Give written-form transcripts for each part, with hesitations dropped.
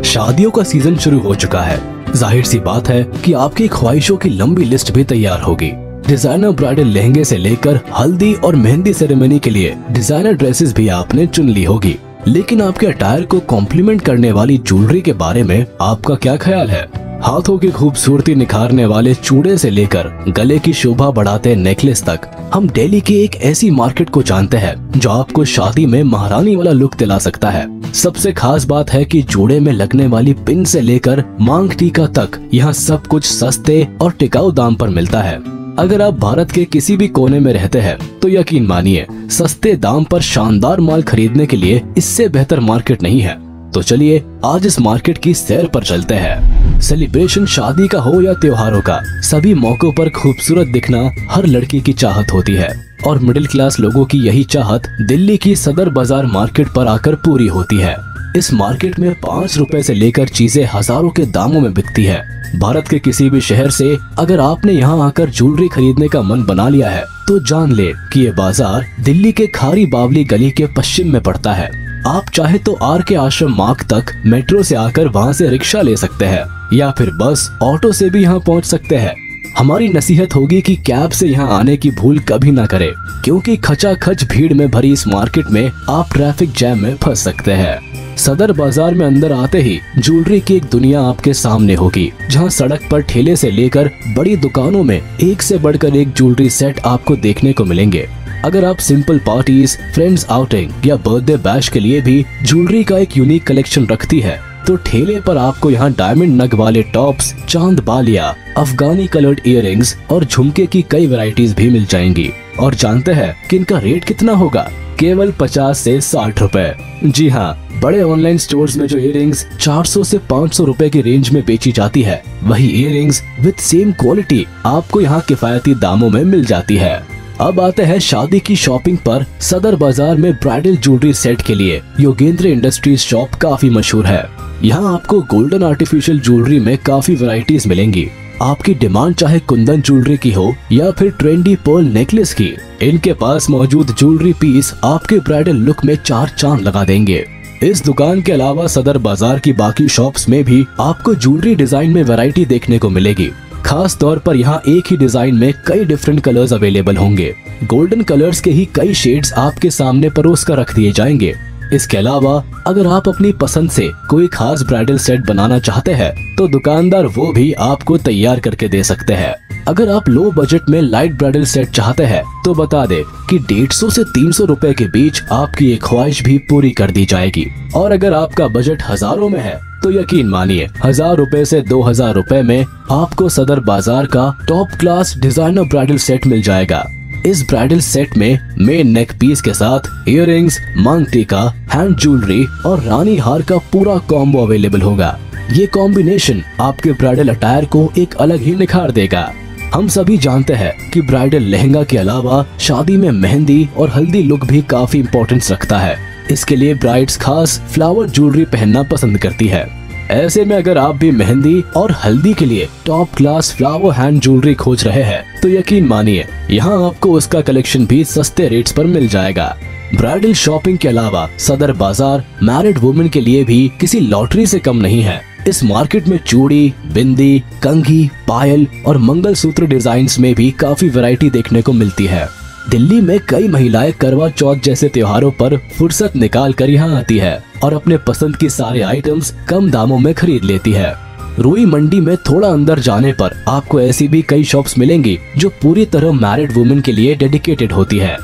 शादियों का सीजन शुरू हो चुका है। जाहिर सी बात है कि आपकी ख्वाहिशों की लंबी लिस्ट भी तैयार होगी। डिजाइनर ब्राइडल लहंगे से लेकर हल्दी और मेहंदी सेरेमनी के लिए डिजाइनर ड्रेसेस भी आपने चुन ली होगी। लेकिन आपके अटायर को कॉम्प्लीमेंट करने वाली ज्वेलरी के बारे में आपका क्या ख्याल है? हाथों की खूबसूरती निखारने वाले चूड़े से लेकर गले की शोभा बढ़ाते नेकलेस तक, हम दिल्ली की एक ऐसी मार्केट को जानते हैं जो आपको शादी में महारानी वाला लुक दिला सकता है। सबसे खास बात है कि जोड़े में लगने वाली पिन से लेकर मांग टीका तक यहाँ सब कुछ सस्ते और टिकाऊ दाम पर मिलता है। अगर आप भारत के किसी भी कोने में रहते हैं तो यकीन मानिए, सस्ते दाम पर शानदार माल खरीदने के लिए इससे बेहतर मार्केट नहीं है। तो चलिए आज इस मार्केट की सैर पर चलते हैं। सेलिब्रेशन शादी का हो या त्योहारों का, सभी मौकों पर खूबसूरत दिखना हर लड़की की चाहत होती है और मिडिल क्लास लोगों की यही चाहत दिल्ली की सदर बाजार मार्केट पर आकर पूरी होती है। इस मार्केट में 5 रुपए से लेकर चीजें हजारों के दामों में बिकती है। भारत के किसी भी शहर से अगर आपने यहाँ आकर ज्वेलरी खरीदने का मन बना लिया है तो जान ले कि ये बाजार दिल्ली के खारी बावली गली के पश्चिम में पड़ता है। आप चाहे तो आर के आश्रम मार्ग तक मेट्रो से आकर वहाँ से रिक्शा ले सकते हैं या फिर बस ऑटो से भी यहाँ पहुँच सकते हैं। हमारी नसीहत होगी कि कैब से यहाँ आने की भूल कभी ना करें, क्योंकि खचाखच भीड़ में भरी इस मार्केट में आप ट्रैफिक जैम में फंस सकते हैं। सदर बाजार में अंदर आते ही ज्वेलरी की एक दुनिया आपके सामने होगी, जहाँ सड़क पर ठेले से लेकर बड़ी दुकानों में एक से बढ़कर एक ज्वेलरी सेट आपको देखने को मिलेंगे। अगर आप सिंपल पार्टीज, फ्रेंड्स आउटिंग या बर्थडे बैश के लिए भी ज्वेलरी का एक यूनिक कलेक्शन रखती है तो ठेले पर आपको यहाँ डायमंड नग वाले टॉप्स, चांद बालिया, अफगानी कलर्ड इयररिंग्स और झुमके की कई वैरायटीज भी मिल जाएंगी। और जानते हैं कि इनका रेट कितना होगा? केवल 50 से 60 रुपए। जी हाँ, बड़े ऑनलाइन स्टोर्स में जो इयररिंग्स 400 से 500 रुपए की रेंज में बेची जाती है, वही इयररिंग्स विद सेम क्वालिटी आपको यहाँ किफायती दामों में मिल जाती है। अब आते हैं शादी की शॉपिंग पर। सदर बाजार में ब्राइडल ज्वेलरी सेट के लिए योगेंद्र इंडस्ट्रीज शॉप काफी मशहूर है। यहाँ आपको गोल्डन आर्टिफिशियल ज्वेलरी में काफी वैरायटीज मिलेंगी। आपकी डिमांड चाहे कुंदन ज्वेलरी की हो या फिर ट्रेंडी पर्ल नेकलेस की, इनके पास मौजूद ज्वेलरी पीस आपके ब्राइडल लुक में 4 चांद लगा देंगे। इस दुकान के अलावा सदर बाजार की बाकी शॉप्स में भी आपको ज्वेलरी डिजाइन में वैरायटी देखने को मिलेगी। खास तौर पर यहाँ एक ही डिजाइन में कई डिफरेंट कलर्स अवेलेबल होंगे। गोल्डन कलर्स के ही कई शेड्स आपके सामने परोस कर रख दिए जाएंगे। इसके अलावा अगर आप अपनी पसंद से कोई खास ब्राइडल सेट बनाना चाहते हैं तो दुकानदार वो भी आपको तैयार करके दे सकते हैं। अगर आप लो बजट में लाइट ब्राइडल सेट चाहते हैं तो बता दे कि 150 से 300 रुपए के बीच आपकी एक ख्वाहिश भी पूरी कर दी जाएगी। और अगर आपका बजट हजारों में है तो यकीन मानिए 1000 रुपए से 2000 रुपए में आपको सदर बाजार का top class designer bridal set मिल जाएगा। इस ब्राइडल सेट में मेन नेक पीस के साथ इयररिंग्स, मांग टीका, हैंड ज्वेलरी और रानी हार का पूरा कॉम्बो अवेलेबल होगा। ये कॉम्बिनेशन आपके ब्राइडल अटायर को एक अलग ही निखार देगा। हम सभी जानते हैं कि ब्राइडल लहंगा के अलावा शादी में मेहंदी और हल्दी लुक भी काफी इम्पोर्टेंस रखता है। इसके लिए ब्राइड्स खास फ्लावर ज्वेलरी पहनना पसंद करती है। ऐसे में अगर आप भी मेहंदी और हल्दी के लिए top class flower hand jewellery खोज रहे हैं तो यकीन मानिए यहाँ आपको उसका कलेक्शन भी सस्ते रेट्स पर मिल जाएगा। ब्राइडल शॉपिंग के अलावा सदर बाजार मैरिड वुमेन के लिए भी किसी लॉटरी से कम नहीं है। इस मार्केट में चूड़ी, बिंदी, कंघी, पायल और मंगलसूत्र डिजाइन्स में भी काफी वैरायटी देखने को मिलती है। दिल्ली में कई महिलाएं करवा चौथ जैसे त्योहारों पर फुर्सत निकाल कर यहाँ आती है और अपने पसंद के सारे आइटम्स कम दामों में खरीद लेती है। रुई मंडी में थोड़ा अंदर जाने पर आपको ऐसी भी कई शॉप्स मिलेंगी जो पूरी तरह मैरिड वुमेन के लिए डेडिकेटेड होती है।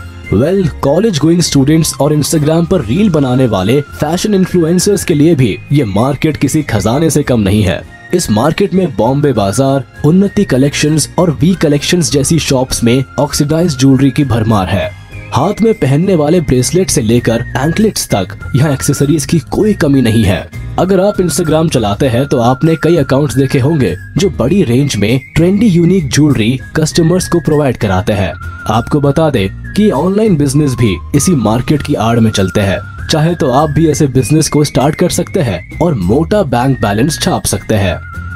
कॉलेज गोइंग स्टूडेंट्स और इंस्टाग्राम पर रील बनाने वाले फैशन इन्फ्लुएंसर्स के लिए भी ये मार्केट किसी खजाने से कम नहीं है। इस मार्केट में बॉम्बे बाजार, उन्नति कलेक्शंस और वी कलेक्शंस जैसी शॉप्स में ऑक्सीडाइज्ड ज्वेलरी की भरमार है। हाथ में पहनने वाले ब्रेसलेट से लेकर एंकलेट्स तक यहाँ एक्सेसरीज की कोई कमी नहीं है। अगर आप इंस्टाग्राम चलाते हैं तो आपने कई अकाउंट्स देखे होंगे जो बड़ी रेंज में ट्रेंडी यूनिक ज्वेलरी कस्टमर्स को प्रोवाइड कराते हैं। आपको बता दे कि ऑनलाइन बिजनेस भी इसी मार्केट की आड़ में चलते हैं। चाहे तो आप भी ऐसे बिजनेस को स्टार्ट कर सकते हैं और मोटा बैंक बैलेंस छाप सकते हैं।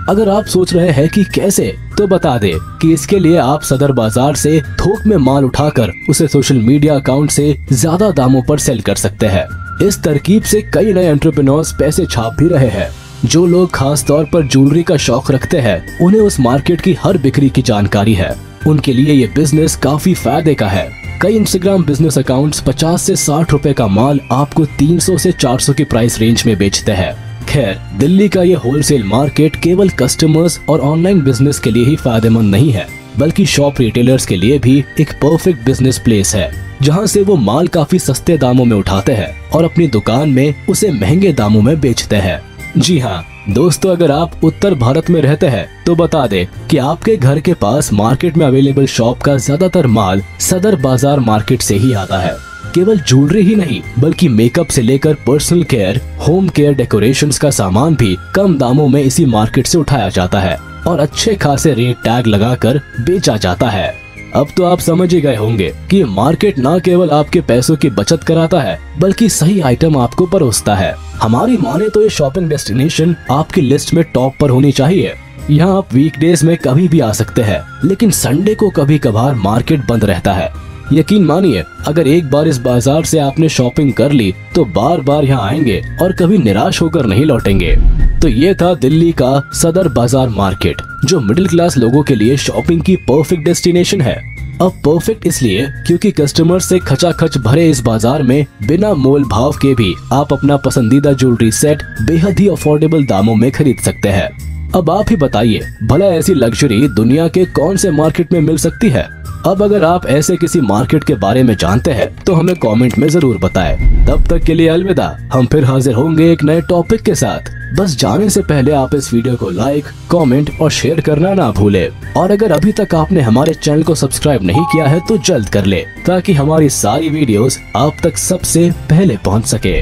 अगर आप सोच रहे हैं कि कैसे, तो बता दे कि इसके लिए आप सदर बाजार से थोक में माल उठाकर उसे सोशल मीडिया अकाउंट से ज्यादा दामों पर सेल कर सकते हैं। इस तरकीब से कई नए एंटरप्रेन्योर्स पैसे छाप भी रहे हैं। जो लोग खास तौर पर ज्वेलरी का शौक रखते हैं, उन्हें उस मार्केट की हर बिक्री की जानकारी है। उनके लिए ये बिजनेस काफी फायदे का है। कई इंस्टाग्राम बिजनेस अकाउंट्स 50 से 60 रुपए का माल आपको 300 से 400 की प्राइस रेंज में बेचते हैं। खैर, दिल्ली का ये होलसेल मार्केट केवल कस्टमर्स और ऑनलाइन बिजनेस के लिए ही फायदेमंद नहीं है, बल्कि शॉप रिटेलर्स के लिए भी एक परफेक्ट बिजनेस प्लेस है, जहां से वो माल काफी सस्ते दामों में उठाते हैं और अपनी दुकान में उसे महंगे दामों में बेचते हैं। जी हाँ दोस्तों, अगर आप उत्तर भारत में रहते हैं तो बता दें कि आपके घर के पास मार्केट में अवेलेबल शॉप का ज्यादातर माल सदर बाजार मार्केट से ही आता है। केवल ज्वेलरी ही नहीं, बल्कि मेकअप से लेकर personal care, home care, decorations का सामान भी कम दामों में इसी मार्केट से उठाया जाता है और अच्छे खासे रेट टैग लगाकर बेचा जाता है। अब तो आप समझ ही गए होंगे कि ये मार्केट न केवल आपके पैसों की बचत कराता है, बल्कि सही आइटम आपको परोसता है। हमारी माने तो ये शॉपिंग डेस्टिनेशन आपकी लिस्ट में टॉप पर होनी चाहिए। यहाँ आप वीकडेज में कभी भी आ सकते हैं, लेकिन संडे को कभी कभार मार्केट बंद रहता है। यकीन मानिए, अगर एक बार इस बाजार से आपने शॉपिंग कर ली तो बार बार यहाँ आएंगे और कभी निराश होकर नहीं लौटेंगे। तो ये था दिल्ली का सदर बाजार मार्केट, जो मिडिल क्लास लोगों के लिए शॉपिंग की परफेक्ट डेस्टिनेशन है। अब परफेक्ट इसलिए क्योंकि कस्टमर से खचाखच भरे इस बाजार में बिना मोल भाव के भी आप अपना पसंदीदा ज्वेलरी सेट बेहद ही अफोर्डेबल दामों में खरीद सकते हैं। अब आप ही बताइए, भला ऐसी लग्जरी दुनिया के कौन से मार्केट में मिल सकती है? अब अगर आप ऐसे किसी मार्केट के बारे में जानते हैं तो हमें कमेंट में जरूर बताएं। तब तक के लिए अलविदा। हम फिर हाजिर होंगे एक नए टॉपिक के साथ। बस जाने से पहले आप इस वीडियो को लाइक, कमेंट और शेयर करना ना भूले। और अगर अभी तक आपने हमारे चैनल को सब्सक्राइब नहीं किया है तो जल्द कर ले, ताकि हमारी सारी वीडियोस आप तक सबसे पहले पहुंच सके।